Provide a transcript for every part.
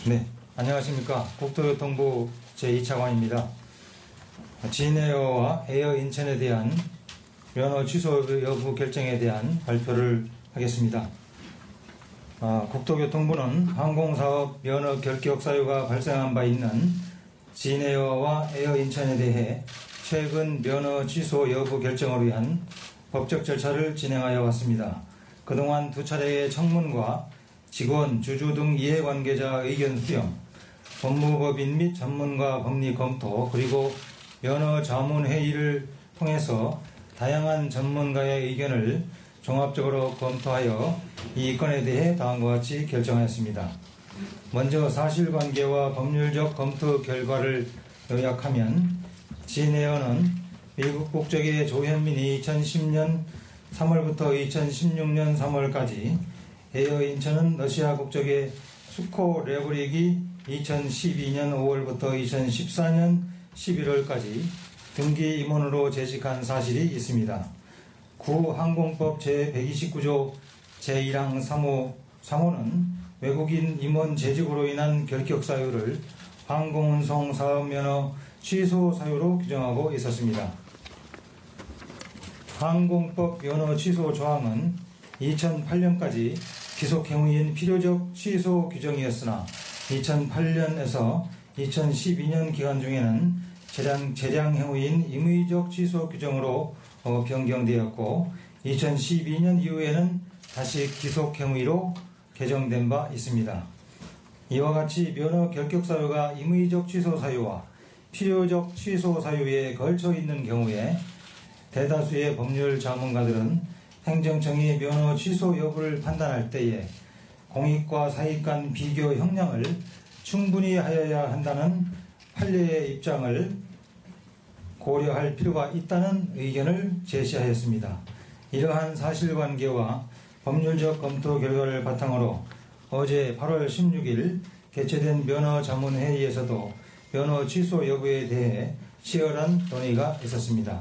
네, 안녕하십니까. 국토교통부 제2차관입니다. 진에어와 에어 인천에 대한 면허 취소 여부 결정에 대한 발표를 하겠습니다. 국토교통부는 항공사업 면허 결격 사유가 발생한 바 있는 진에어와 에어 인천에 대해 최근 면허 취소 여부 결정을 위한 법적 절차를 진행하여 왔습니다. 그동안 두 차례의 청문과 직원, 주주 등 이해관계자 의견 수렴, 법무법인 및 전문가 법리 검토, 그리고 면허 자문회의를 통해서 다양한 전문가의 의견을 종합적으로 검토하여 이 건에 대해 다음과 같이 결정하였습니다. 먼저 사실관계와 법률적 검토 결과를 요약하면 진에어는 미국 국적의 조현민이 2010년 3월부터 2016년 3월까지, 에어 인천은 러시아 국적의 수코 레브릭이 2012년 5월부터 2014년 11월까지 등기 임원으로 재직한 사실이 있습니다. 구항공법 제129조 제1항 3호는 외국인 임원 재직으로 인한 결격 사유를 항공운송 사업면허 취소 사유로 규정하고 있었습니다. 항공법 면허 취소 조항은 2008년까지 기속행위인 필요적 취소 규정이었으나 2008년에서 2012년 기간 중에는 재량행위인 임의적 취소 규정으로 변경되었고 2012년 이후에는 다시 기속행위로 개정된 바 있습니다. 이와 같이 면허 결격 사유가 임의적 취소 사유와 필요적 취소 사유에 걸쳐 있는 경우에 대다수의 법률 자문가들은 행정청이 면허 취소 여부를 판단할 때에 공익과 사익 간 비교 형량을 충분히 하여야 한다는 판례의 입장을 고려할 필요가 있다는 의견을 제시하였습니다. 이러한 사실관계와 법률적 검토 결과를 바탕으로 어제 8월 16일 개최된 면허 자문회의에서도 면허 취소 여부에 대해 치열한 논의가 있었습니다.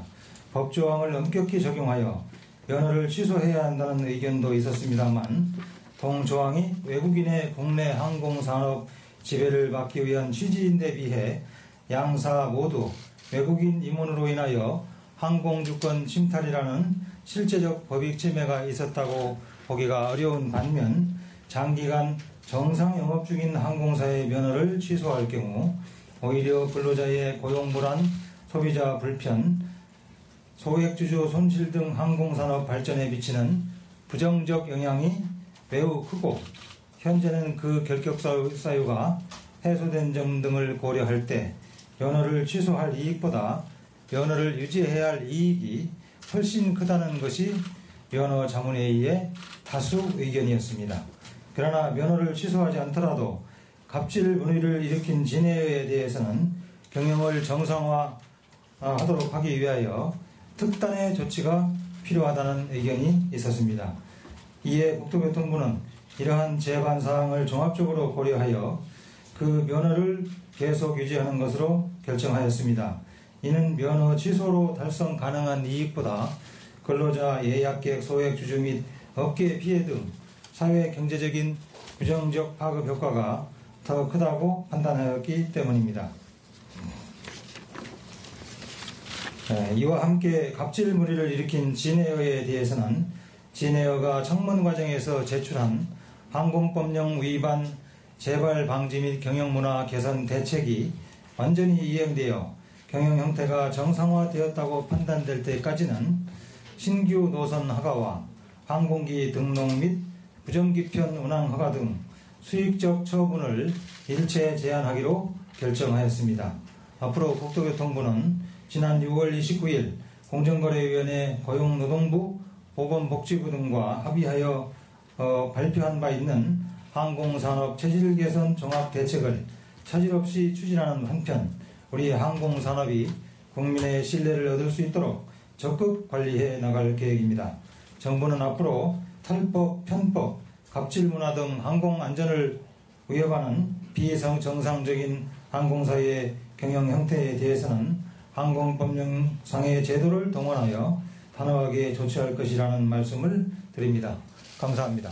법조항을 엄격히 적용하여 면허를 취소해야 한다는 의견도 있었습니다만 동조항이 외국인의 국내 항공산업 지배를 막기 위한 취지인데 비해 양사 모두 외국인 임원으로 인하여 항공주권 침탈이라는 실제적 법익 침해가 있었다고 보기가 어려운 반면 장기간 정상 영업 중인 항공사의 면허를 취소할 경우 오히려 근로자의 고용불안, 소비자 불편, 소액주주 손실 등 항공산업 발전에 미치는 부정적 영향이 매우 크고 현재는 그 결격 사유가 해소된 점 등을 고려할 때 면허를 취소할 이익보다 면허를 유지해야 할 이익이 훨씬 크다는 것이 면허 자문회의의 다수 의견이었습니다. 그러나 면허를 취소하지 않더라도 갑질 문의를 일으킨 진에어에 대해서는 경영을 정상화하도록 하기 위하여 특단의 조치가 필요하다는 의견이 있었습니다. 이에 국토교통부는 이러한 제반 사항을 종합적으로 고려하여 그 면허를 계속 유지하는 것으로 결정하였습니다. 이는 면허 취소로 달성 가능한 이익보다 근로자 예약객 소액주주 및 업계 피해 등 사회 경제적인 부정적 파급 효과가 더 크다고 판단하였기 때문입니다. 이와 함께 갑질 물의를 일으킨 진에어에 대해서는 진에어가 청문 과정에서 제출한 항공법령 위반 재발 방지 및 경영문화 개선 대책이 완전히 이행되어 경영 형태가 정상화되었다고 판단될 때까지는 신규 노선 허가와 항공기 등록 및 부정기편 운항 허가 등 수익적 처분을 일체 제한하기로 결정하였습니다. 앞으로 국토교통부는 지난 6월 29일 공정거래위원회 고용노동부 보건복지부 등과 합의하여 발표한 바 있는 항공산업 체질 개선 종합대책을 차질 없이 추진하는 한편 우리 항공산업이 국민의 신뢰를 얻을 수 있도록 적극 관리해 나갈 계획입니다. 정부는 앞으로 탈법, 편법, 갑질 문화 등 항공 안전을 위협하는 비정상적인 항공사의 경영 형태에 대해서는 항공법령상의 제도를 동원하여 단호하게 조치할 것이라는 말씀을 드립니다. 감사합니다.